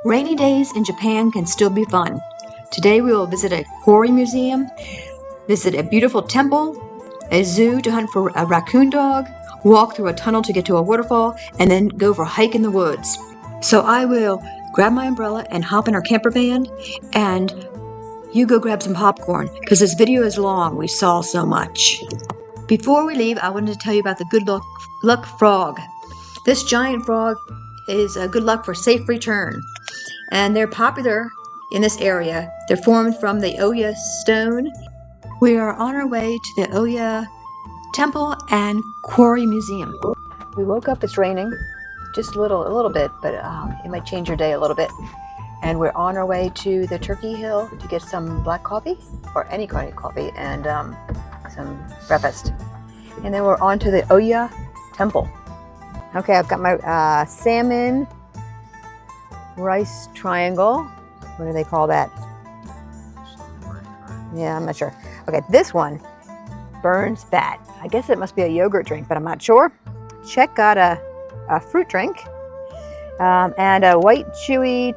Rainy days in Japan can still be fun. Today we will visit a quarry museum, visit a beautiful temple, a zoo to hunt for a raccoon dog, walk through a tunnel to get to a waterfall, and then go for a hike in the woods. So I will grab my umbrella and hop in our camper van, and you go grab some popcorn, because this video is long. We saw so much. Before we leave, I wanted to tell you about the Good Luck Frog. This giant frog is a good luck for safe return, and they're popular in this area. They're formed from the Oya stone. We are on our way to the Oya Temple and Quarry Museum. We woke up, it's raining, just a little bit, but it might change your day a little bit. And we're on our way to the Turkey Hill to get some black coffee, or any kind of coffee, and some breakfast. And then we're on to the Oya Temple. Okay, I've got my salmon rice triangle. What do they call that? Yeah, I'm not sure. Okay, this one burns fat. I guess it must be a yogurt drink, but I'm not sure. Chet got a fruit drink and a white chewy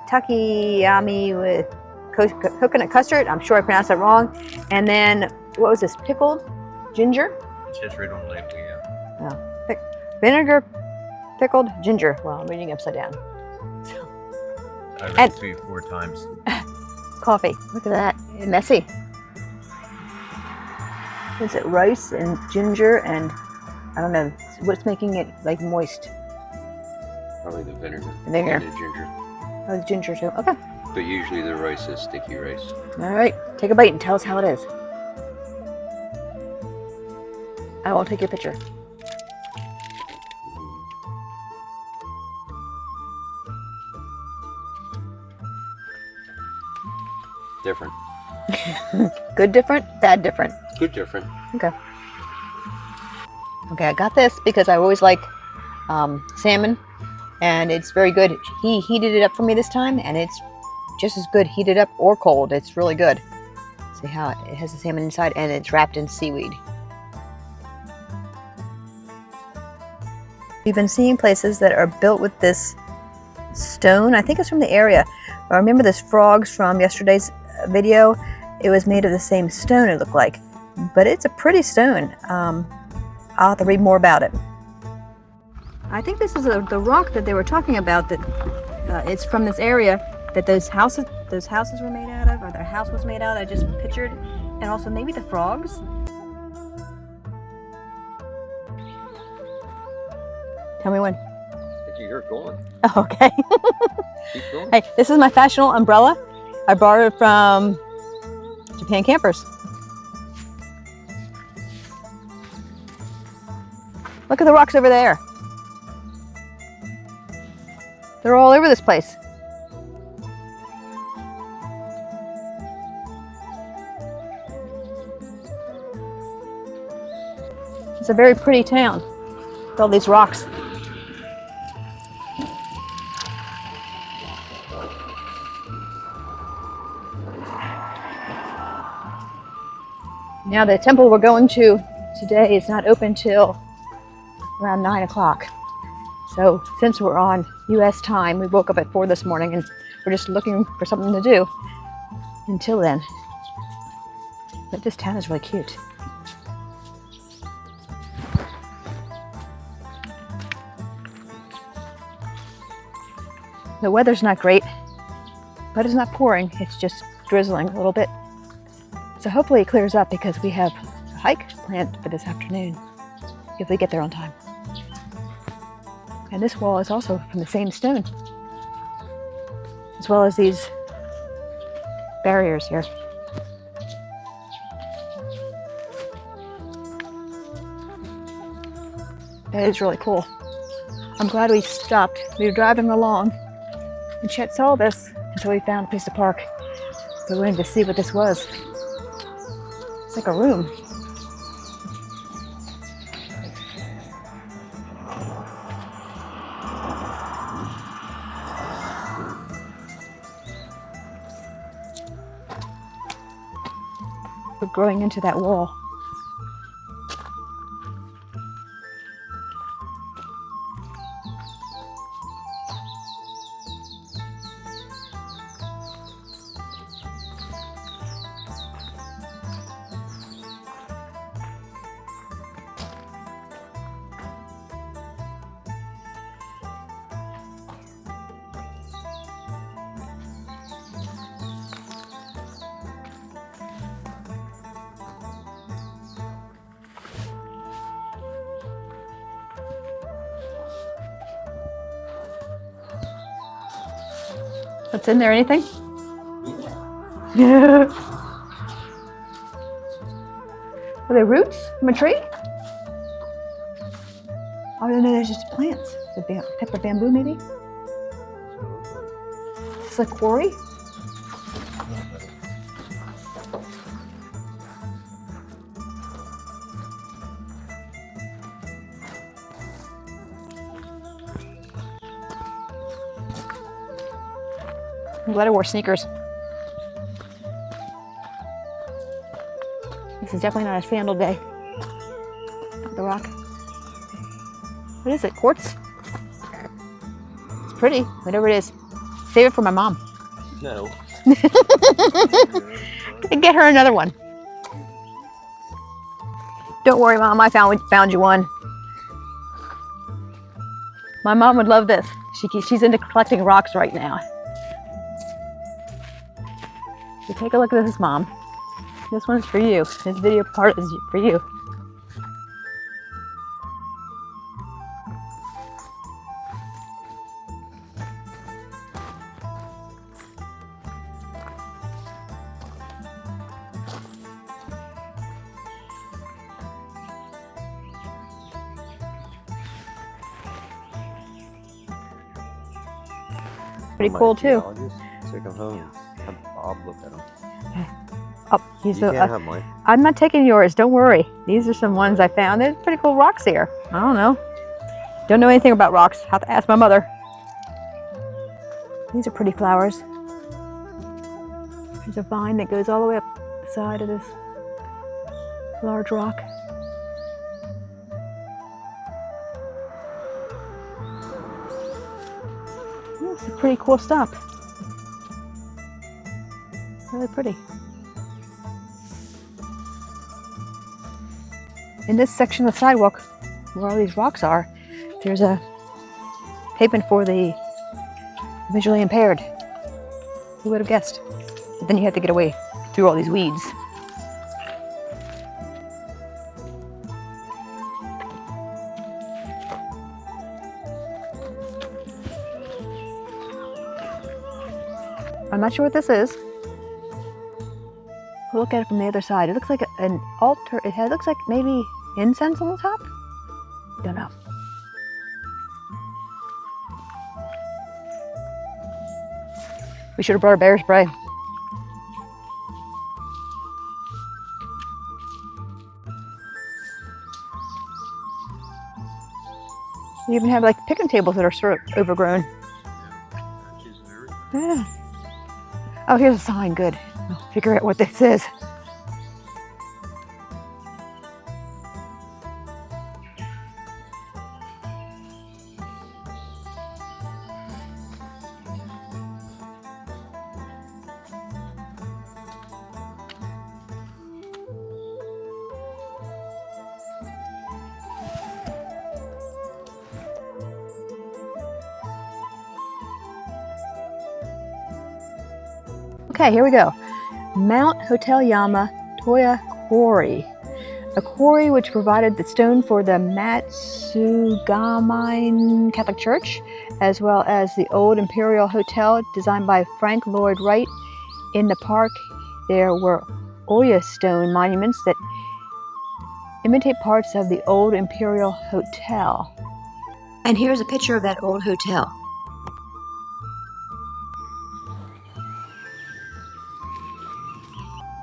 Takiyami with coconut custard. I'm sure I pronounced that wrong. And then, what was this? Pickled ginger? It says right on the label, yeah. Oh, vinegar pickled ginger. Well, I'm reading upside down. I read it to you 4 times. Coffee. Look at that. Messy. Is it rice and ginger and I don't know what's making it like moist? Probably the vinegar. Vinegar. And the ginger. Oh, the ginger too. Okay. But usually the rice is sticky rice. All right. Take a bite and tell us how it is. I won't take your picture. Different. Good different, bad different. Good different. Okay. Okay, I got this because I always like salmon, and it's very good. He heated it up for me this time, and it's just as good heated up or cold. It's really good. See how it has the salmon inside, and it's wrapped in seaweed. We've been seeing places that are built with this stone. I think it's from the area. I remember this frogs from yesterday's video. It was made of the same stone, it looked like, but it's a pretty stone. I'll have to read more about it. I think this is the rock that they were talking about, that it's from this area that those houses were made out of, or their house was made out of. I just pictured, and also maybe the frogs. Tell me when. You're going. Oh, okay. Keep going. Hey, this is my fashionable umbrella. I borrowed it from Japan Campers. Look at the rocks over there. They're all over this place. It's a very pretty town with all these rocks. Now the temple we're going to today is not open till around 9 o'clock. So since we're on US time, we woke up at 4 this morning and we're just looking for something to do until then. But this town is really cute. The weather's not great, but it's not pouring. It's just drizzling a little bit. So hopefully it clears up because we have a hike planned for this afternoon, if we get there on time. And this wall is also from the same stone, as well as these barriers here. That is really cool. I'm glad we stopped. We were driving along and Chet saw this, and so we found a place to park. We wanted to see what this was. It's like a room. We're growing into that wall. What's in there? Anything? Yeah. Are they roots from a tree? Oh, no, there's just plants. The type of bamboo, maybe? It's a quarry? I'm glad I wore sneakers. This is definitely not a sandal day. The rock. What is it? Quartz? It's pretty, whatever it is. Save it for my mom. No. Get her another one. Don't worry, Mom. I found you one. My mom would love this. She's into collecting rocks right now. So take a look at this, Mom. This one's for you. This video part is for you. Pretty cool too. Take them home. Have Bob look at them. Oh, You can't have mine. I'm not taking yours. Don't worry. These are some ones I found. There's pretty cool rocks here. I don't know. Don't know anything about rocks. Have to ask my mother. These are pretty flowers. There's a vine that goes all the way up the side of this large rock. It's a pretty cool stuff. Really pretty. In this section of the sidewalk, where all these rocks are, there's a pavement for the visually impaired. Who would have guessed? But then you have to get away through all these weeds. I'm not sure what this is. We'll look at it from the other side. It looks like an altar. It looks like maybe incense on the top? Don't know. We should have brought our bear spray. We even have like picnic tables that are sort of overgrown. Yeah. Oh, here's a sign. Good. I'll figure out what this is. Okay, here we go. Mount Hoteliyama Toya Quarry. A quarry which provided the stone for the Matsugamain Catholic Church, as well as the old Imperial Hotel designed by Frank Lloyd Wright. In the park, there were Oya stone monuments that imitate parts of the old Imperial Hotel. And here's a picture of that old hotel.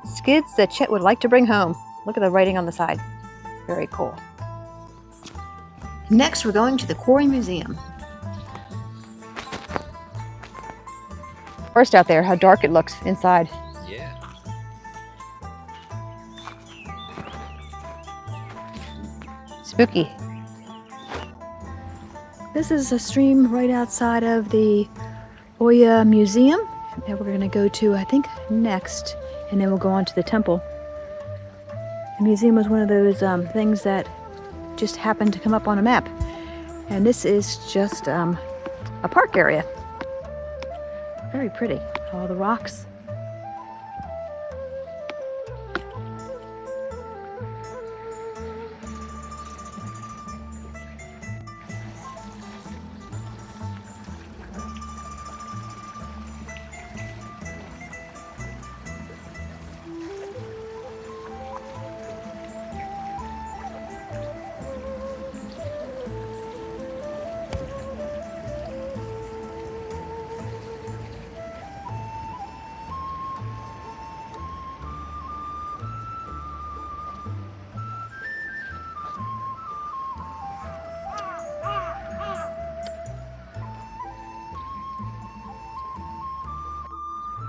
Skids that Chet would like to bring home. Look at the writing on the side. Very cool. Next, we're going to the Quarry Museum. First out there, how dark it looks inside. Yeah. Spooky. This is a stream right outside of the Oya Museum that we're going to go to, I think, next. And then we'll go on to the temple. The museum was one of those things that just happened to come up on a map. And this is just a park area. Very pretty. All the rocks.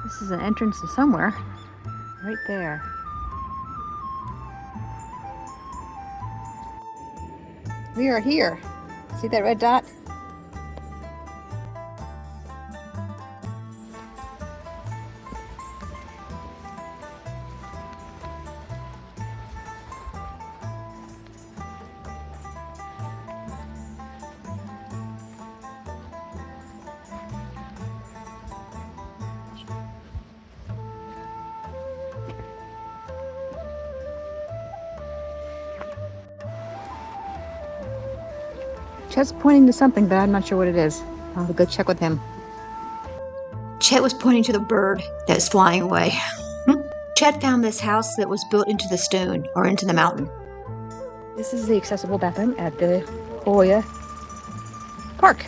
This is an entrance to somewhere. Right there. We are here. See that red dot? Chet's pointing to something, but I'm not sure what it is. I'll go check with him. Chet was pointing to the bird that was flying away. Chet found this house that was built into the stone or into the mountain. This is the accessible bathroom at the Oya Park.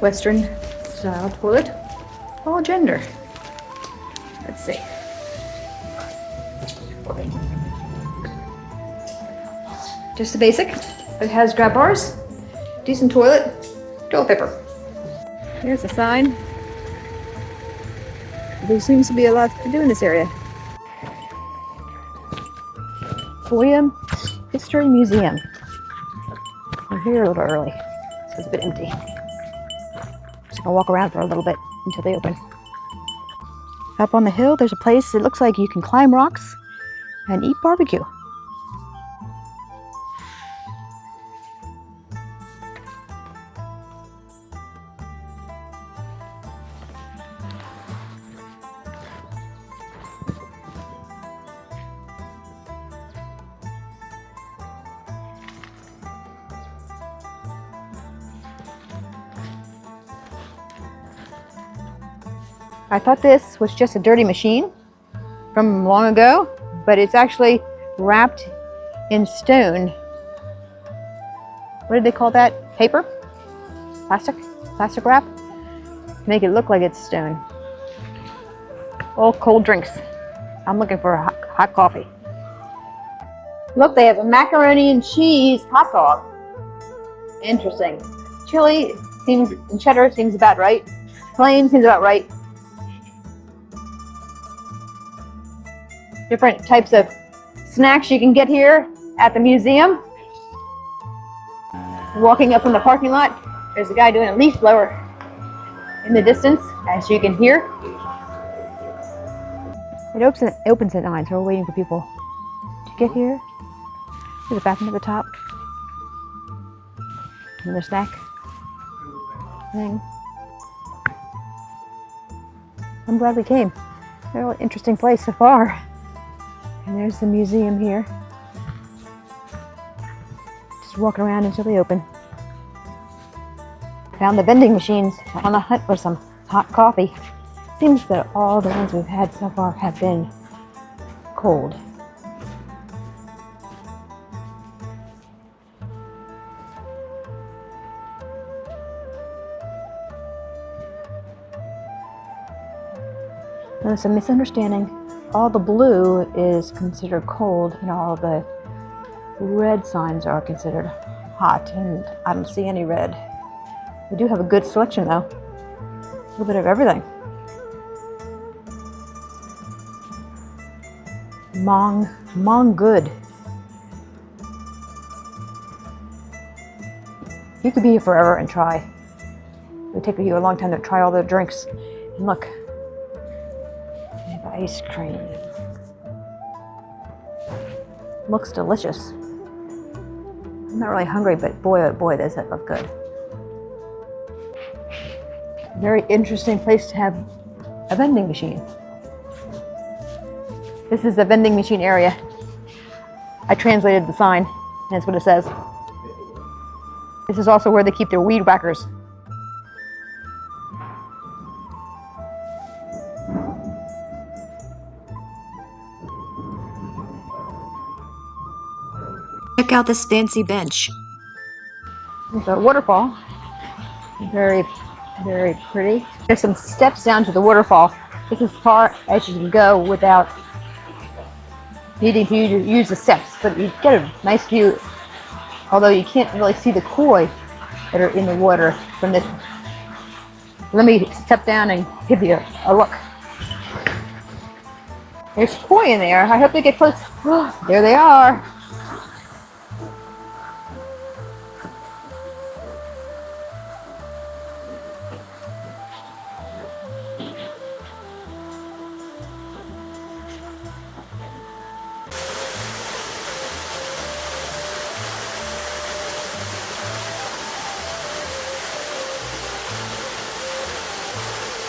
Western style toilet, all gender. Let's see. Just the basic. It has grab bars, decent toilet, toilet paper. Here's a sign. There seems to be a lot to do in this area. Oya History Museum. We're here a little early, so it's a bit empty. I'll walk around for a little bit until they open. Up on the hill, there's a place that looks like you can climb rocks and eat barbecue. I thought this was just a dirty machine from long ago, but it's actually wrapped in stone. What did they call that? Paper? Plastic? Plastic wrap? To make it look like it's stone. All cold drinks. I'm looking for a hot coffee. Look, they have a macaroni and cheese hot dog. Interesting. Chili seems, and cheddar seems about right. Plain seems about right. Different types of snacks you can get here at the museum. Walking up from the parking lot, there's a guy doing a leaf blower in the distance, as you can hear. It opens at 9, so we're waiting for people to get here. There's a bathroom at the top. Another snack thing. I'm glad we came. A really interesting place so far. And there's the museum here. Just walking around until they open. Found the vending machines on the hunt for some hot coffee. Seems that all the ones we've had so far have been cold. There's a misunderstanding. All the blue is considered cold and all the red signs are considered hot, and I don't see any red. We do have a good selection though. A little bit of everything. Mong good. You could be here forever and try. It would take you a long time to try all the drinks. And look. Ice cream. Looks delicious. I'm not really hungry, but boy, oh boy, does that look good. Very interesting place to have a vending machine. This is the vending machine area. I translated the sign, and that's what it says. This is also where they keep their weed whackers. Check out this fancy bench. There's a waterfall. Very, very pretty. There's some steps down to the waterfall. This is as far as you can go without needing to use the steps, but you get a nice view, although you can't really see the koi that are in the water from this. Let me step down and give you a look. There's koi in there. I hope they get close. There they are.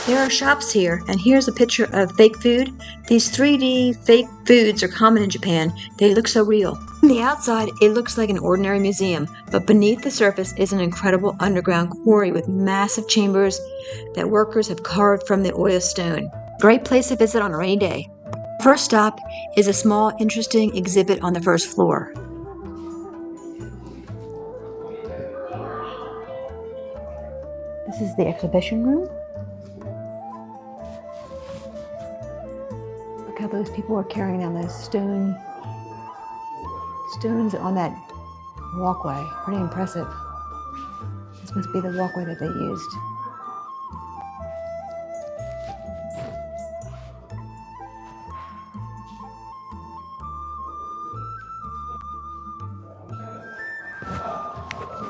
There are shops here, and here's a picture of fake food. These 3D fake foods are common in Japan. They look so real. From the outside, it looks like an ordinary museum, but beneath the surface is an incredible underground quarry with massive chambers that workers have carved from the Oya stone. Great place to visit on a rainy day. First stop is a small, interesting exhibit on the first floor. This is the exhibition room. Look how those people are carrying down those stones on that walkway. Pretty impressive. This must be the walkway that they used.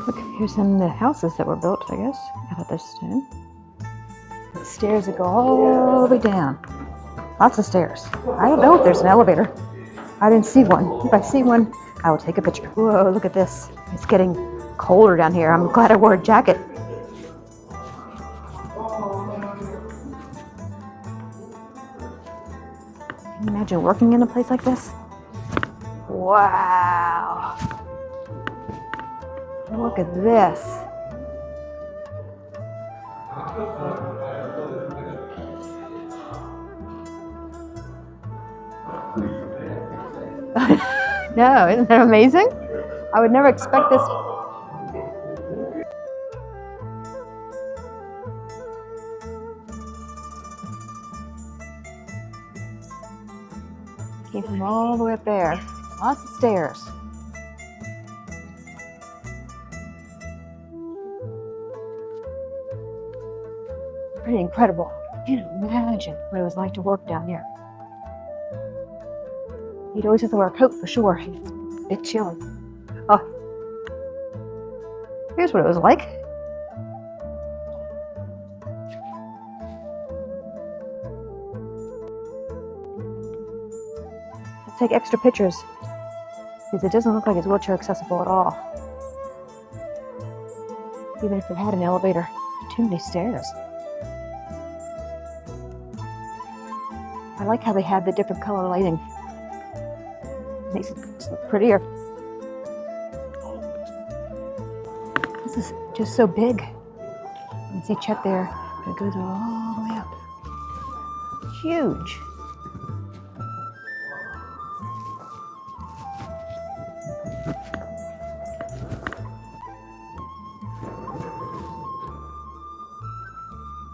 Look, here's some of the houses that were built, I guess, out of this stone. The stairs that go all the way down. Lots of stairs. I don't know if there's an elevator. I didn't see one. If I see one, I will take a picture. Whoa, look at this. It's getting colder down here. I'm glad I wore a jacket. Can you imagine working in a place like this? Wow. Look at this. No, isn't that amazing? I would never expect this. Came from all the way up there. Lots of stairs. Pretty incredible. You can't imagine what it was like to work down here. You'd always have to wear a coat for sure. It's a bit chilly. Oh, here's what it was like. Let's take extra pictures because it doesn't look like it's wheelchair accessible at all. Even if it had an elevator, too many stairs. I like how they have the different color lighting. Makes it look prettier. This is just so big. You can see Chet there. It goes all the way up. Huge.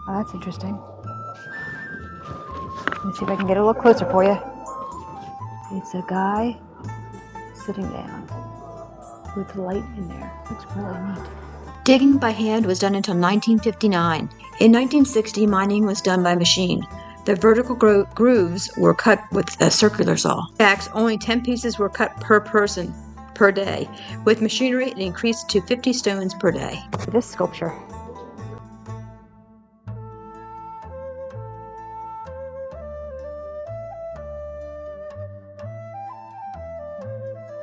Oh, that's interesting. Let me see if I can get a little closer for you. It's a guy sitting down with light in there. Looks really neat. Digging by hand was done until 1959. In 1960, mining was done by machine. The vertical grooves were cut with a circular saw. In fact, only 10 pieces were cut per person per day. With machinery, it increased to 50 stones per day. This sculpture.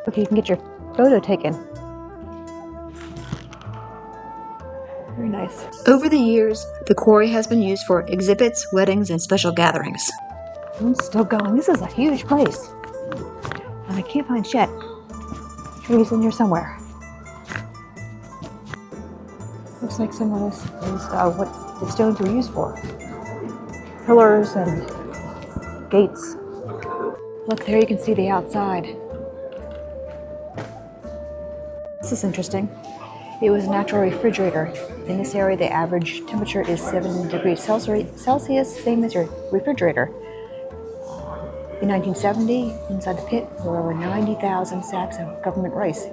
Okay, you can get your photo taken. Very nice. Over the years, the quarry has been used for exhibits, weddings, and special gatherings. I'm still going. This is a huge place. And I can't find Chet. I'm sure he's in here somewhere. Looks like some of this is what the stones were used for. Pillars and gates. Look, there you can see the outside. This is interesting. It was a natural refrigerator. In this area, the average temperature is 7 degrees Celsius, same as your refrigerator. In 1970, inside the pit were over 90,000 sacks of government rice,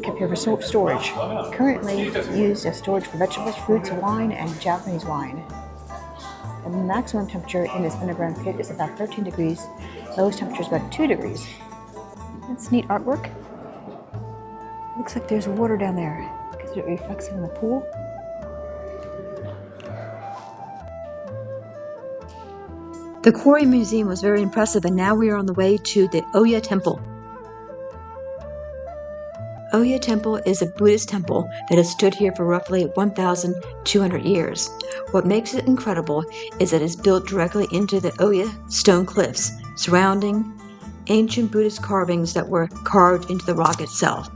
kept here for storage. Currently used as storage for vegetables, fruits, wine, and Japanese wine. The maximum temperature in this underground pit is about 13 degrees. Lowest temperature is about 2 degrees. That's neat artwork. Looks like there's water down there because it reflects in the pool. The Quarry Museum was very impressive, and now we are on the way to the Oya Temple. Oya Temple is a Buddhist temple that has stood here for roughly 1,200 years. What makes it incredible is that it's built directly into the Oya stone cliffs, surrounding ancient Buddhist carvings that were carved into the rock itself.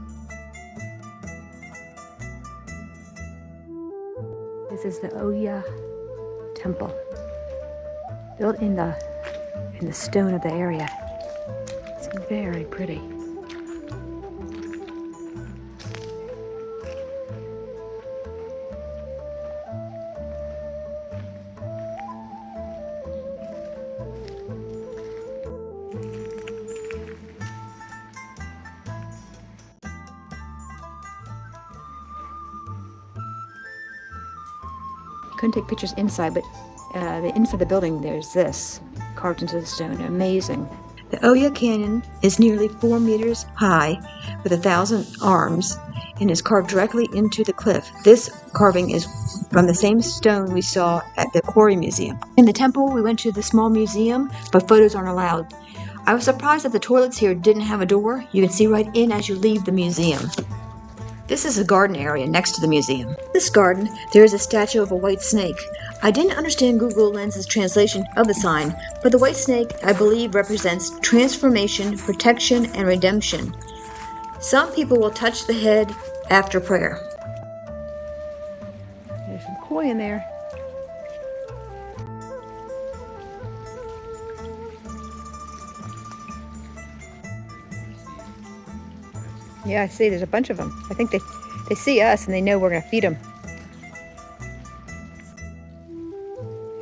This is the Oya Temple, built in the stone of the area. It's very pretty. Couldn't take pictures inside, but the inside the building, there's this carved into the stone. Amazing. The Oya Canyon is nearly 4 meters high with 1,000 arms and is carved directly into the cliff. This carving is from the same stone we saw at the Quarry Museum. In the temple, we went to the small museum, but photos aren't allowed. I was surprised that the toilets here didn't have a door. You can see right in as you leave the museum. This is a garden area next to the museum. This garden, there is a statue of a white snake. I didn't understand Google Lens's translation of the sign, but the white snake, I believe, represents transformation, protection, and redemption. Some people will touch the head after prayer. There's some koi in there. Yeah, I see. There's a bunch of them. I think they see us and they know we're going to feed them.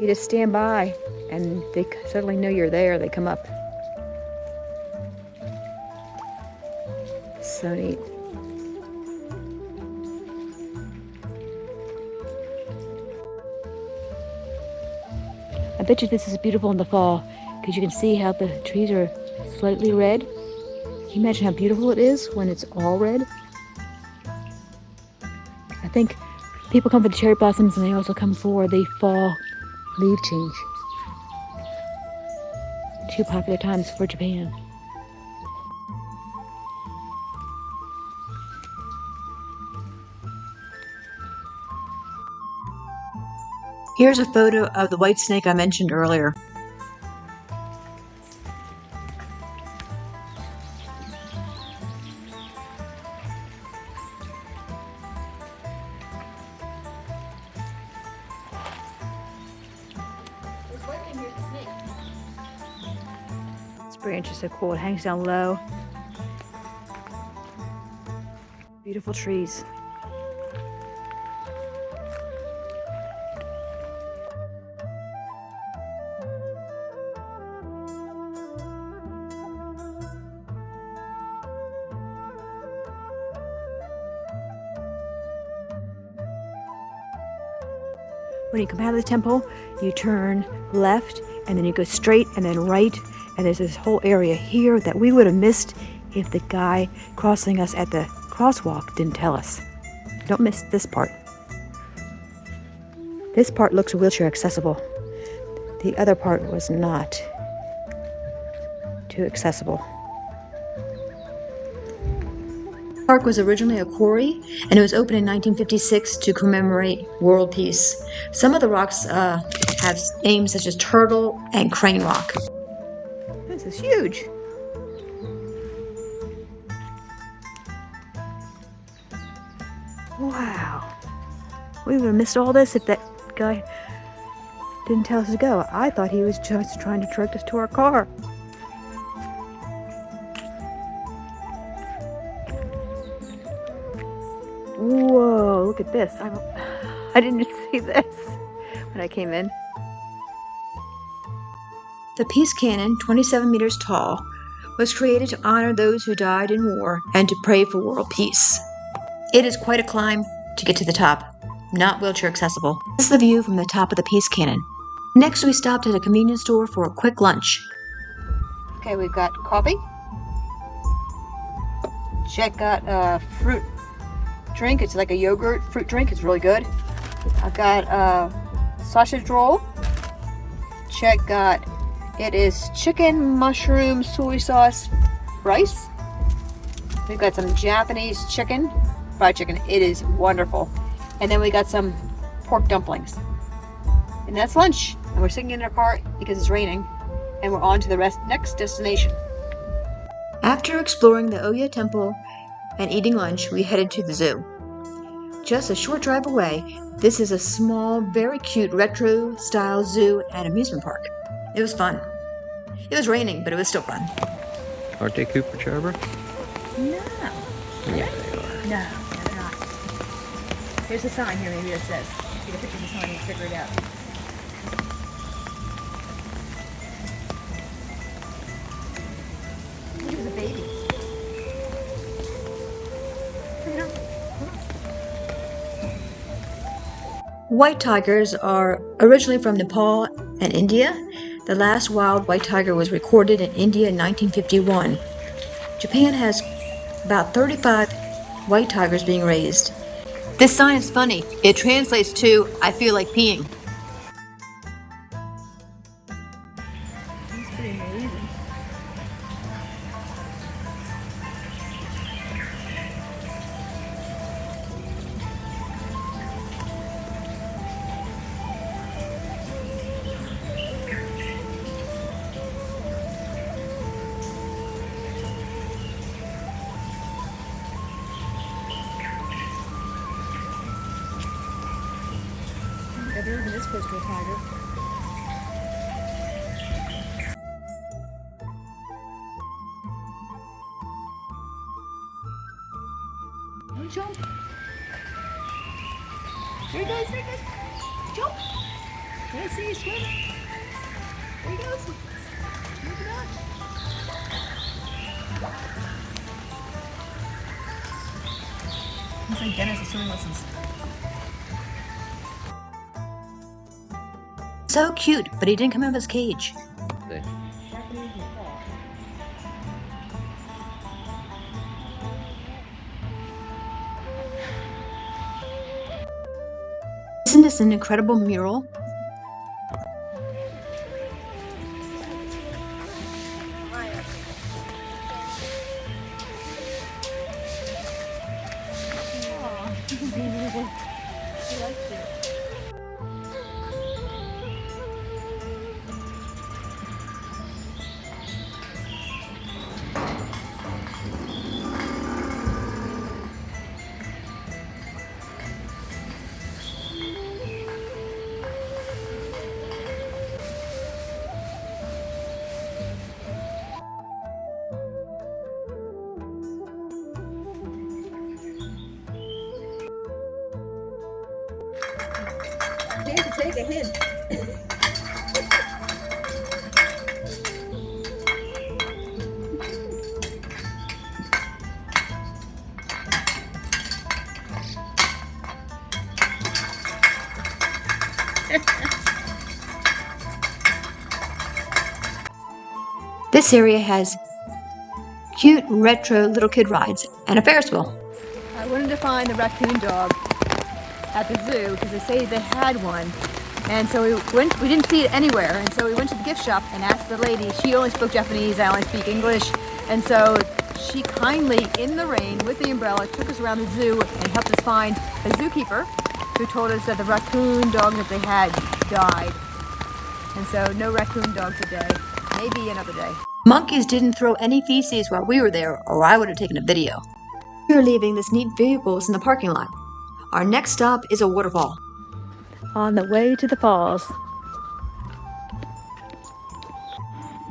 You just stand by and they suddenly know you're there. They come up. So neat. I bet you this is beautiful in the fall because you can see how the trees are slightly red. Can you imagine how beautiful it is when it's all red? I think people come for the cherry blossoms and they also come for the fall leaf change. 2 popular times for Japan. Here's a photo of the white snake I mentioned earlier. This branch is so cool. It hangs down low. Beautiful trees. When you come out of the temple, you turn left and then you go straight and then right. And there's this whole area here that we would have missed if the guy crossing us at the crosswalk didn't tell us. Don't miss this part. This part looks wheelchair accessible. The other part was not too accessible. The park was originally a quarry, and it was opened in 1956 to commemorate world peace. Some of the rocks have names such as Turtle and Crane Rock. This is huge. Wow. We would have missed all this if that guy didn't tell us to go. I thought he was just trying to direct us to our car. Whoa, look at this. I didn't see this when I came in. The peace cannon, 27 meters tall, was created to honor those who died in war and to pray for world peace. It is quite a climb to get to the top, not wheelchair accessible. This is the view from the top of the peace cannon. Next, we stopped at a convenience store for a quick lunch. Okay, we've got coffee. Chet got a fruit drink. It's like a yogurt fruit drink. It's really good. I've got a sausage roll. Chet got, it is chicken, mushroom, soy sauce, rice. We've got some Japanese chicken, fried chicken. It is wonderful. And then we got some pork dumplings. And that's lunch. And we're sitting in our car because it's raining. And we're on to the next destination. After exploring the Oya Temple and eating lunch, we headed to the zoo. Just a short drive away, this is a small, very cute retro-style zoo and amusement park. It was fun. It was raining, but it was still fun. Aren't they Cooper Charber? No. Yeah, they are. No, they're not. Here's a sign here, maybe it says. Take a picture of the sign and figure it out. Look at the baby. White tigers are originally from Nepal and India. The last wild white tiger was recorded in India in 1951. Japan has about 35 white tigers being raised. This sign is funny. It translates to, "I feel like peeing." That's pretty amazing. I've never been this close to a tiger. Don't jump. There he goes, there he goes. Jump. There I see you swim. There he goes. Look it up. He's like Dennis at swimming lessons. So cute, but he didn't come out of his cage. They. Isn't this an incredible mural? Take a hint. This area has cute retro little kid rides and a Ferris wheel. I wanted to find the raccoon dog at the zoo because they say they had one. And so we didn't see it anywhere. And so we went to the gift shop and asked the lady. She only spoke Japanese, I only speak English. And so she kindly, in the rain, with the umbrella, took us around the zoo and helped us find a zookeeper who told us that the raccoon dog that they had died. And so no raccoon dog today. Maybe another day. Monkeys didn't throw any feces while we were there, or I would have taken a video. We are leaving this neat vehicles in the parking lot. Our next stop is a waterfall. On the way to the falls.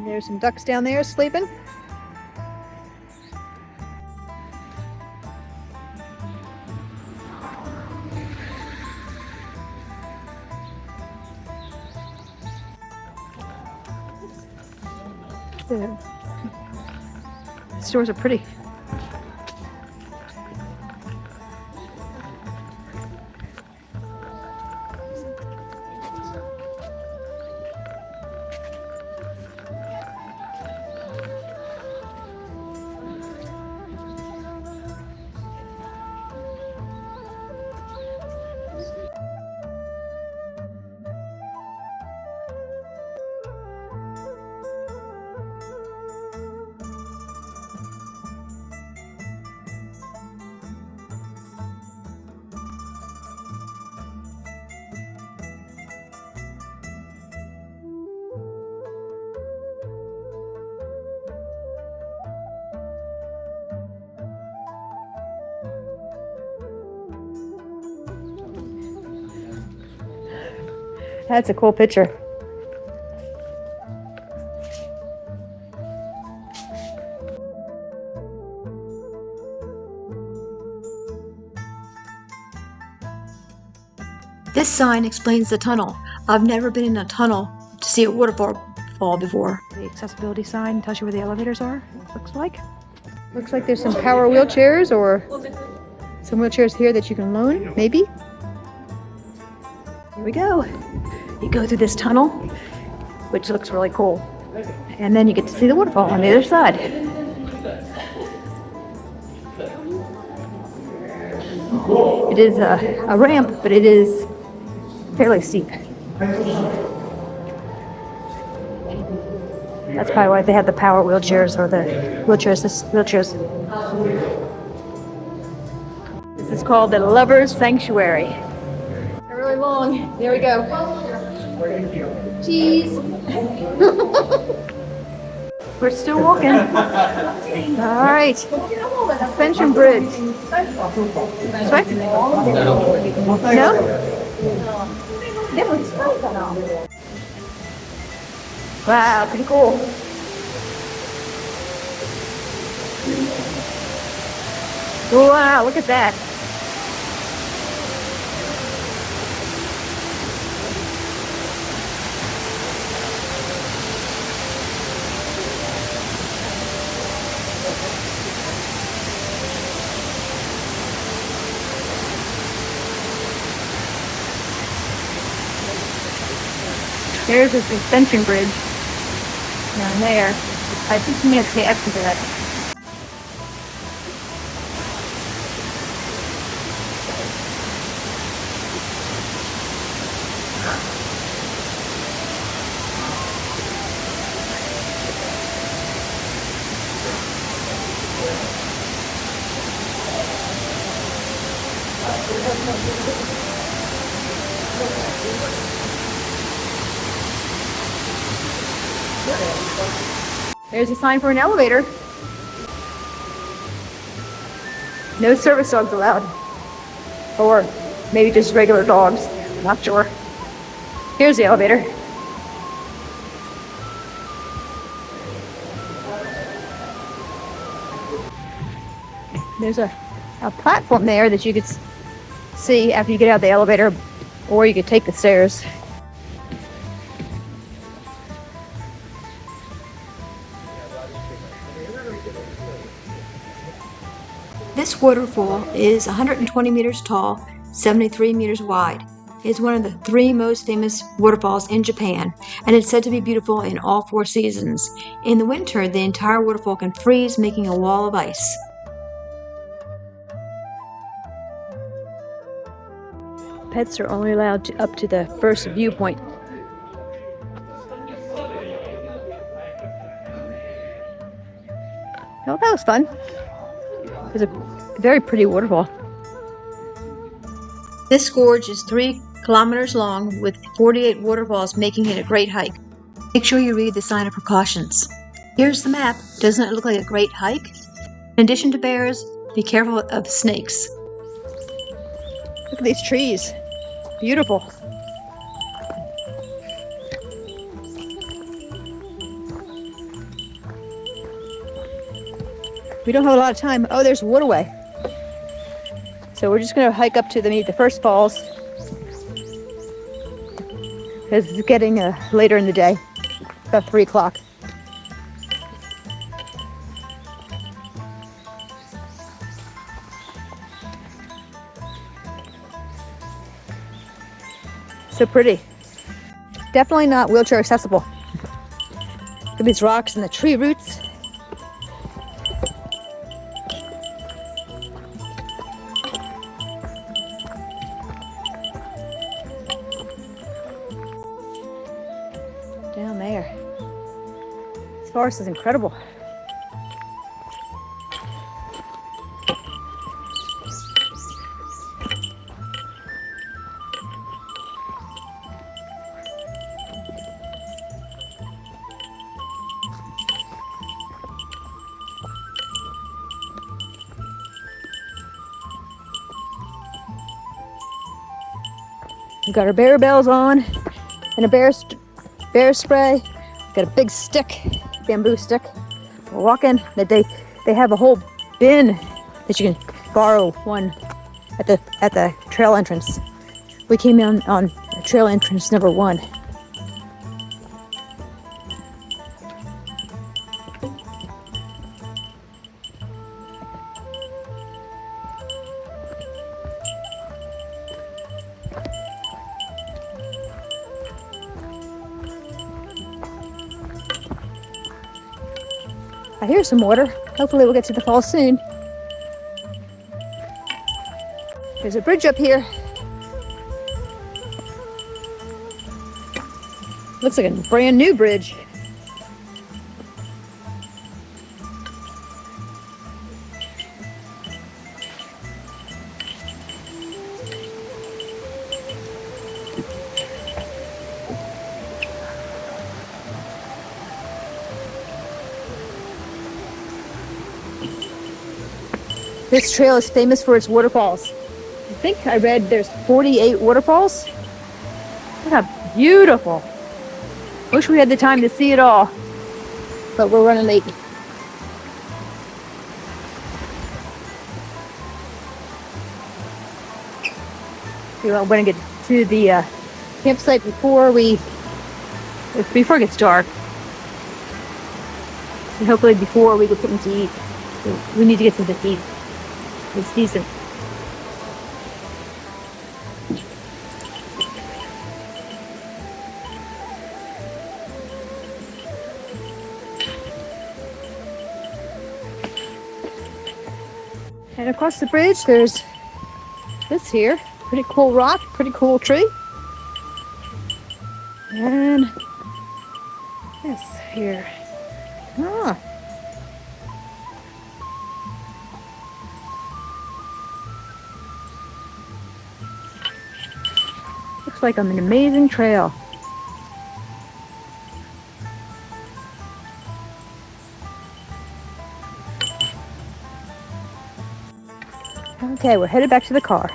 There's some ducks down there sleeping. The stores are pretty. That's a cool picture. This sign explains the tunnel. I've never been in a tunnel to see a waterfall before. The accessibility sign tells you where the elevators are, looks like. Looks like there's some power wheelchairs or some wheelchairs here that you can loan, maybe. Here we go. You go through this tunnel, which looks really cool. And then you get to see the waterfall on the other side. It is a ramp, but it is fairly steep. That's probably why they have the power wheelchairs or the wheelchairs. This is called the Lover's Sanctuary. They're really long. There we go. Cheese. We're still walking. All right. Suspension bridge. This way? No? Wow, pretty cool. Wow, look at that. There's a suspension bridge down there. I think you have to pay extra for that. There's a sign for an elevator. No service dogs allowed. Or maybe just regular dogs. I'm not sure. Here's the elevator. There's a platform there that you could see after you get out of the elevator, or you could take the stairs. This waterfall is 120 meters tall, 73 meters wide. It is one of the 3 most famous waterfalls in Japan, and it's said to be beautiful in all 4 seasons. In the winter, the entire waterfall can freeze, making a wall of ice. Pets are only allowed up to the first viewpoint. Oh, that was fun. It's a very pretty waterfall. This gorge is 3 kilometers long with 48 waterfalls, making it a great hike. Make sure you read the sign of precautions. Here's the map. Doesn't it look like a great hike? In addition to bears, be careful of snakes. Look at these trees. Beautiful. We don't have a lot of time. Oh, there's a waterway. So we're just going to hike up to the first falls. Because it's getting later in the day. About 3 o'clock. So pretty. Definitely not wheelchair accessible. Look at these rocks and the tree roots. Down there. This forest is incredible. We've got our bear bells on and a bear spray. We've got a big stick, bamboo stick. We're walking. They have a whole bin that you can borrow one at the trail entrance. We came in on trail entrance number 1. I hear some water. Hopefully we'll get to the falls soon. There's a bridge up here. Looks like a brand new bridge. This trail is famous for its waterfalls. I think I read there's 48 waterfalls. Look how beautiful. Wish we had the time to see it all, but we're running late. We want to get to the campsite before it gets dark. And hopefully before we get something to eat. We need to get something to eat. It's decent. And across the bridge, there's this here. Pretty cool rock, pretty cool tree. And this here. Ah. Looks like an amazing trail. Okay, we're headed back to the car.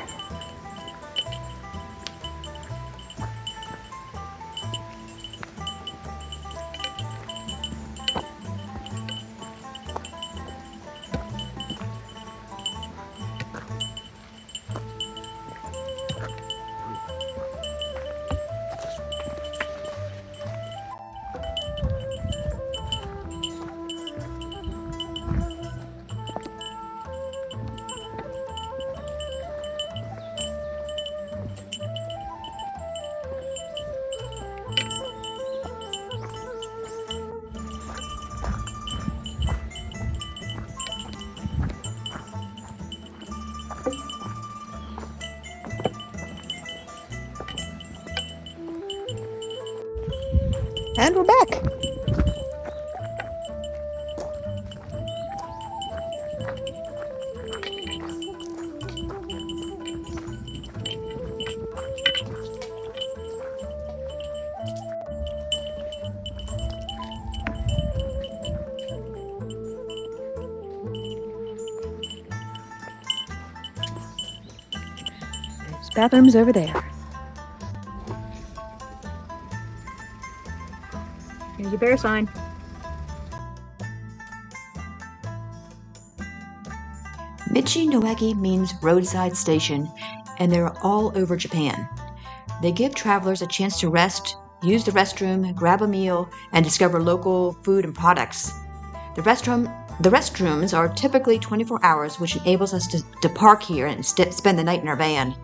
And we're back. There's bathrooms over there. Here's your bear sign. Michi-no-Eki means roadside station, and they're all over Japan. They give travelers a chance to rest, use the restroom, grab a meal, and discover local food and products. The restrooms are typically 24 hours, which enables us to park here and spend the night in our van.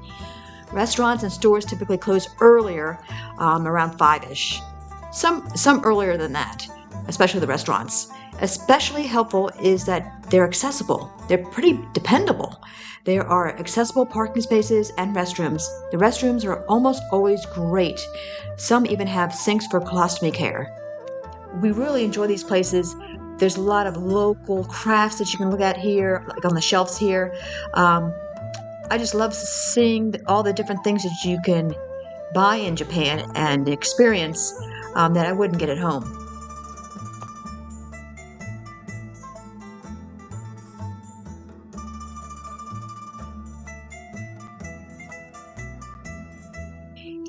Restaurants and stores typically close earlier, around 5-ish. Some earlier than that, especially the restaurants. Especially helpful is that they're accessible. They're pretty dependable. There are accessible parking spaces and restrooms. The restrooms are almost always great. Some even have sinks for colostomy care. We really enjoy these places. There's a lot of local crafts that you can look at here, like on the shelves here. I just love seeing all the different things that you can buy in Japan and experience that I wouldn't get at home.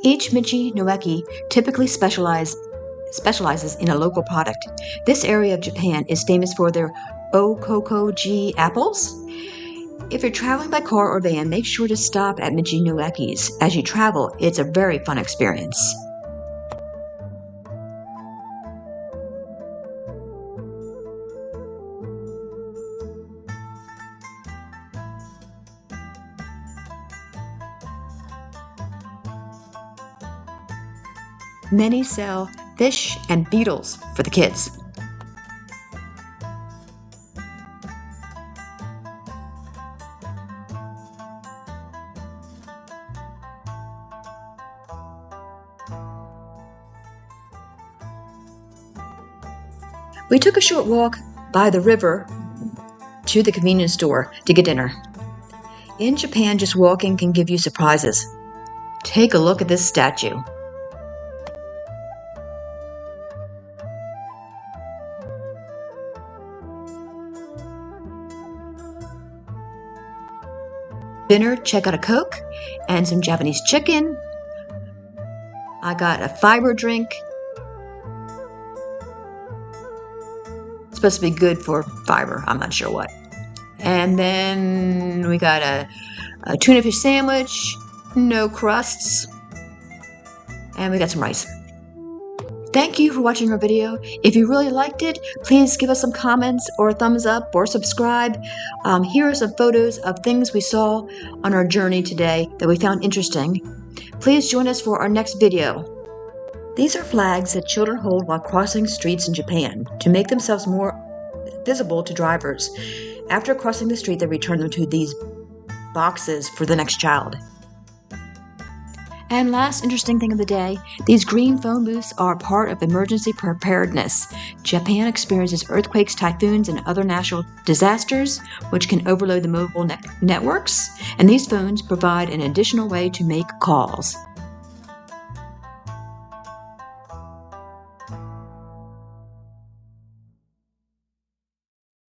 Each Michi-no-Eki typically specializes in a local product. This area of Japan is famous for their Okokoji apples. If you're traveling by car or van, make sure to stop at Michi-no-Ekis. As you travel, it's a very fun experience. Many sell fish and beetles for the kids. We took a short walk by the river to the convenience store to get dinner. In Japan, just walking can give you surprises. Take a look at this statue. Dinner, check out a Coke and some Japanese chicken. I got a fiber drink. It's supposed to be good for fiber. I'm not sure what. And then we got a tuna fish sandwich, no crusts. And we got some rice. Thank you for watching our video. If you really liked it, please give us some comments or a thumbs up or subscribe. Here are some photos of things we saw on our journey today that we found interesting. Please join us for our next video. These are flags that children hold while crossing streets in Japan to make themselves more visible to drivers. After crossing the street, they return them to these boxes for the next child. And last interesting thing of the day, these green phone booths are part of emergency preparedness. Japan experiences earthquakes, typhoons, and other natural disasters, which can overload the mobile networks, and these phones provide an additional way to make calls.